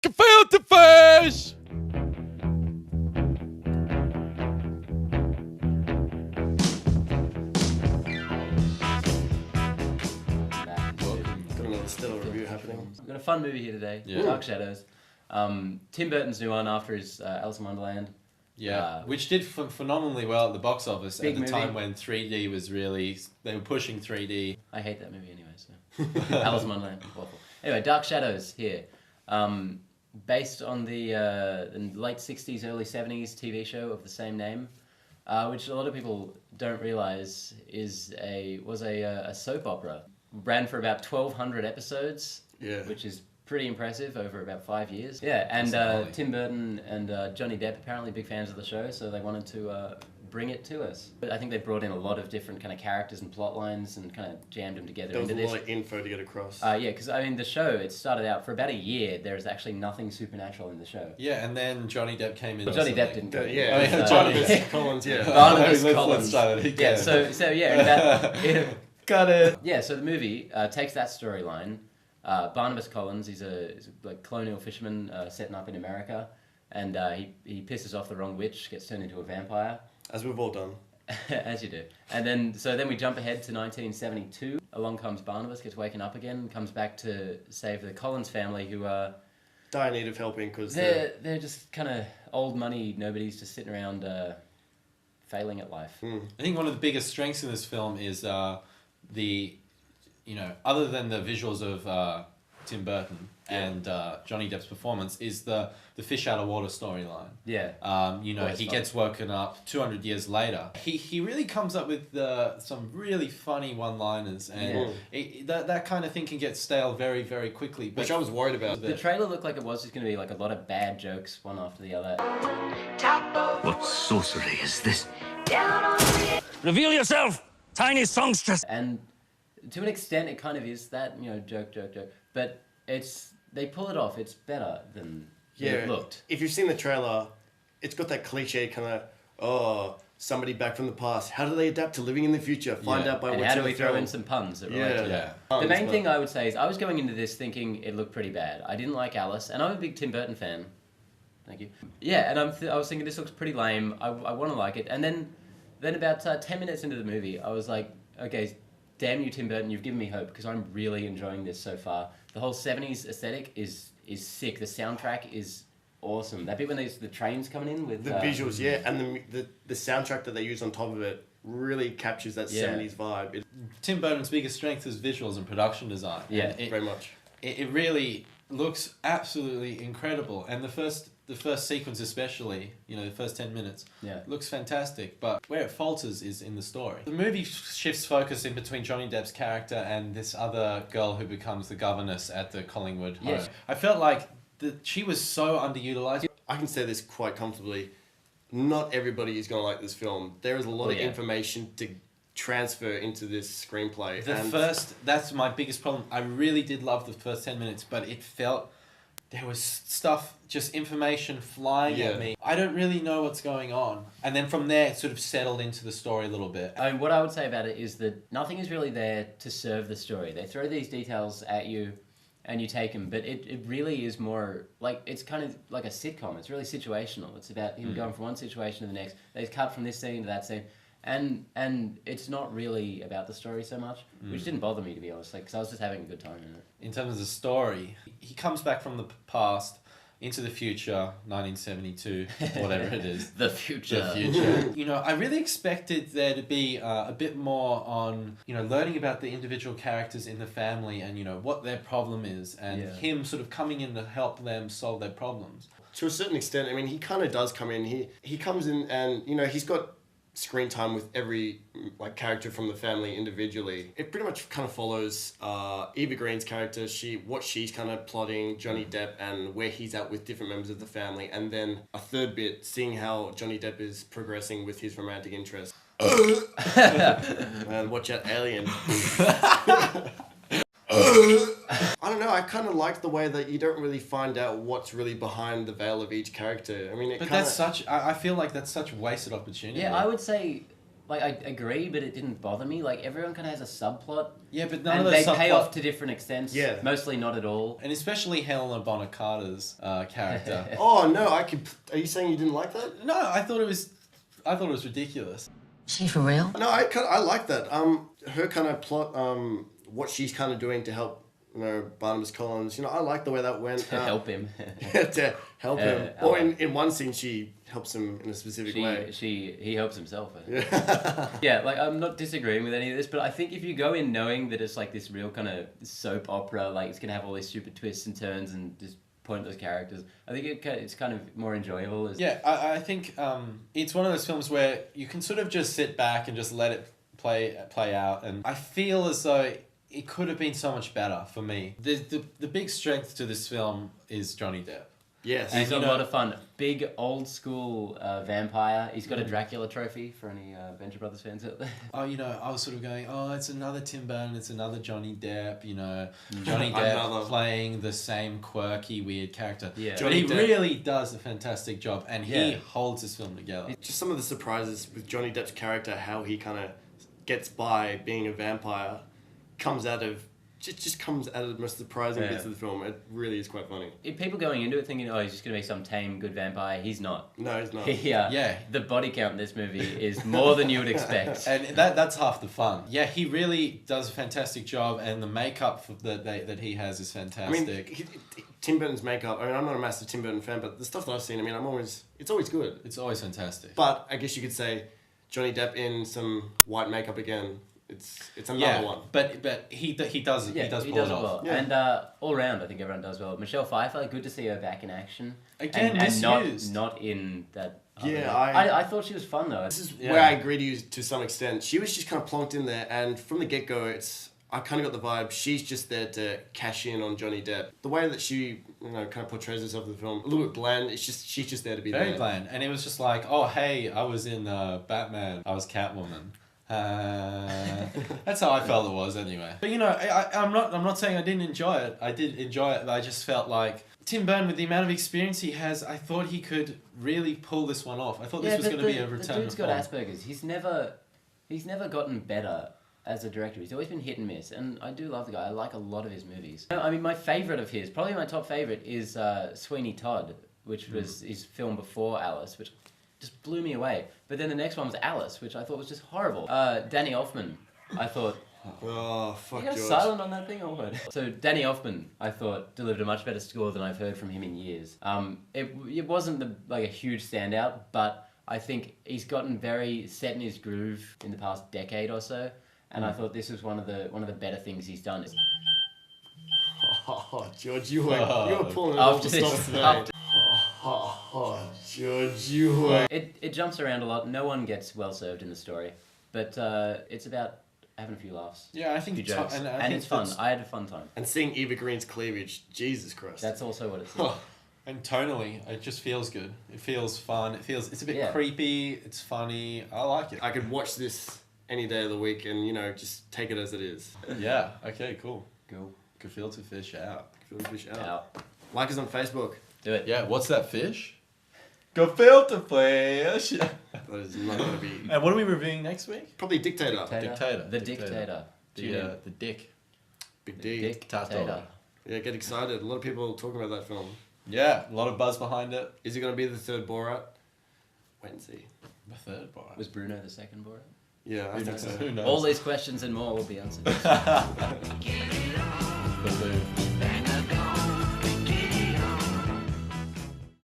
Gefilte Fish! Got another stellar review happening. We've got a fun movie here today, Dark Shadows. Tim Burton's new one after his Alice in Wonderland. Yeah, which did phenomenally well at the box office at Big the movie. time when 3D was really... They were pushing 3D. I hate that movie anyway, so... Alice in Wonderland, awful. Anyway, Dark Shadows here. Based on the late 60s, early 70s TV show of the same name, which a lot of people don't realise was a soap opera. Ran for about 1,200 episodes, which is pretty impressive over about 5 years. Yeah, and Tim Burton and Johnny Depp apparently big fans of the show, so they wanted to bring it to us. But I think they brought in a lot of different kind of characters and plot lines and kind of jammed them together. There was into a lot of info to get across. Yeah, because I mean the show, it started out for about a year. There was actually nothing supernatural in the show. Yeah, and then Johnny Depp came in. Well, Johnny Depp didn't go in. Barnabas Collins, yeah. Barnabas Collins. Yeah, Got it. Yeah, so the movie takes that storyline. Barnabas Collins, he's a colonial fisherman setting up in America, and he pisses off the wrong witch, gets turned into a vampire. As we've all done. As you do. And then we jump ahead to 1972. Along comes Barnabas, gets waken up again, comes back to save the Collins family, who are... Dire need of helping because they're just kind of old money, nobody's just sitting around failing at life. I think one of the biggest strengths in this film is other than the visuals of Tim Burton and Johnny Depp's performance, is the fish out of water storyline. Yeah. He gets woken up 200 years later. He really comes up with some really funny one-liners, and that kind of thing can get stale very, very quickly. Which I was worried about. The trailer looked like it was just going to be like a lot of bad jokes, one after the other. What sorcery is this? Reveal yourself, tiny songstress! And to an extent, it kind of is that, joke. But they pull it off. It's better than it looked. If you've seen the trailer, it's got that cliche kind of, somebody back from the past. How do they adapt to living in the future? Find out by and what's how in do we the throw film. in some puns that relate to that? Yeah. The main thing I would say is I was going into this thinking it looked pretty bad. I didn't like Alice, and I'm a big Tim Burton fan. Thank you. Yeah, and I was thinking this looks pretty lame. I want to like it. And then about 10 minutes into the movie, I was like, okay, damn you, Tim Burton, you've given me hope, because I'm really enjoying this so far. The whole 70s aesthetic is sick. The soundtrack is awesome. That bit when the trains coming in with... The visuals, and the soundtrack that they use on top of it really captures that 70s vibe. Tim Burton's biggest strength is visuals and production design. Yeah, very much. It really looks absolutely incredible, and the first sequence especially, the first 10 minutes, looks fantastic, but where it falters is in the story. The movie shifts focus in between Johnny Depp's character and this other girl who becomes the governess at the Collingwood home. Yes. I felt like she was so underutilized. I can say this quite comfortably. Not everybody is going to like this film. There is a lot of information to transfer into this screenplay. That's my biggest problem. I really did love the first 10 minutes, but it felt... There was stuff, just information flying at me. I don't really know what's going on. And then from there, it sort of settled into the story a little bit. I mean, what I would say about it is that nothing is really there to serve the story. They throw these details at you and you take them, but it really is more like, it's kind of like a sitcom. It's really situational. It's about him going from one situation to the next. They cut from this scene to that scene. And it's not really about the story so much, which didn't bother me, to be honest, because I was just having a good time in it. In terms of the story, he comes back from the past into the future, 1972, whatever it is. The future. I really expected there to be a bit more on, learning about the individual characters in the family and, what their problem is, and him sort of coming in to help them solve their problems. To a certain extent, I mean, he kind of does come in. He comes in and, he's got screen time with every character from the family individually. It pretty much kind of follows Eva Green's character, what she's kind of plotting, Johnny Depp, and where he's at with different members of the family, and then a third bit seeing how Johnny Depp is progressing with his romantic interest. And watch out, Alien. I don't know, I kind of like the way that you don't really find out what's really behind the veil of each character. I mean, I feel like that's such wasted opportunity. Yeah, I would say, Like, I agree, but it didn't bother me. Like, everyone kind of has a subplot. Yeah, but none and of those they pay off to different extents. Yeah. Mostly not at all. And especially Helena Bonham Carter's character. Oh no, are you saying you didn't like that? No, I thought it was ridiculous. She for real? No, I like that. Her kind of plot, what she's kind of doing to help, Barnabas Collins. I like the way that went. To help him. To help him. Or in one scene, she helps him in a specific way. He helps himself. I think. Yeah, like I'm not disagreeing with any of this, but I think if you go in knowing that it's like this real kind of soap opera, like it's gonna have all these stupid twists and turns and just pointless characters, I think it's kind of more enjoyable. Yeah, I think it's one of those films where you can sort of just sit back and just let it play out, and I feel as though it could have been so much better for me. The big strength to this film is Johnny Depp. Yes. He's a lot of fun. Big old school vampire. He's got a Dracula trophy for any Venture Brothers fans out there. Oh, I was sort of going, it's another Tim Burton, it's another Johnny Depp, Johnny Depp playing the same quirky, weird character. Yeah. But he really does a fantastic job, and he holds this film together. Just some of the surprises with Johnny Depp's character, how he kind of gets by being a vampire, comes out of the most surprising bits of the film. It really is quite funny. If people going into it thinking, he's just going to be some tame, good vampire, he's not. No, he's not. Yeah. The body count in this movie is more than you would expect. And that's half the fun. Yeah, he really does a fantastic job, and the makeup that he has is fantastic. Tim Burton's makeup, I'm not a massive Tim Burton fan, but the stuff that I've seen, it's always good. It's always fantastic. But I guess you could say Johnny Depp in some white makeup again. It's another one. But he does it. Yeah, he does it off. well. Yeah. And all round, I think everyone does well. Michelle Pfeiffer, good to see her back in action. Again, and misused. not in that. Yeah, I thought she was fun though. This is where I agree to you to some extent. She was just kind of plonked in there, and from the get-go, I kind of got the vibe she's just there to cash in on Johnny Depp. The way that she, kind of portrays herself in the film, a little bit bland. She's just there to be there. Very bland, and it was just like, oh hey, I was in Batman. I was Catwoman. That's how I felt it was anyway. But I'm not saying I didn't enjoy it. I did enjoy it, but I just felt like Tim Burton, with the amount of experience he has, I thought he could really pull this one off. I thought this was going to be a return. The dude's got Asperger's. He's never gotten better as a director. He's always been hit and miss, and I do love the guy. I like a lot of his movies. My favorite of his, probably my top favorite, is Sweeney Todd, which was his film before Alice, which just blew me away. But then the next one was Alice, which I thought was just horrible. Danny Elfman, I thought... Oh, fuck, you got George. silent on that thing or what? So Danny Elfman, I thought, delivered a much better score than I've heard from him in years. It wasn't a huge standout, but I think he's gotten very set in his groove in the past decade or so, and I thought this was one of the better things he's done. Oh, George, you were pulling it off the stops today. George, you were... It jumps around a lot. No one gets well served in the story, but it's about having a few laughs. Yeah, I think a few jokes, and it's fun. I had a fun time. And seeing Eva Green's cleavage, Jesus Christ. That's also what it's. And tonally, it just feels good. It feels fun. It's a bit creepy. It's funny. I like it. I could watch this any day of the week and just take it as it is. Yeah. Okay. Cool. Cool. Gefilte Fish out. Gefilte Fish out. Like us on Facebook. Do it. Yeah. What's that fish? Gefilte Fish. That is not going to be... And what are we reviewing next week? Probably Dictator. The Dictator. The Dick. Big D. Dictator. Yeah, get excited. A lot of people talking about that film. Yeah, a lot of buzz behind it. Is it going to be the third Borat? Wait and see. The third Borat. Was Bruno the second Borat? Yeah, I think so. Who knows? All these questions and more will be answered.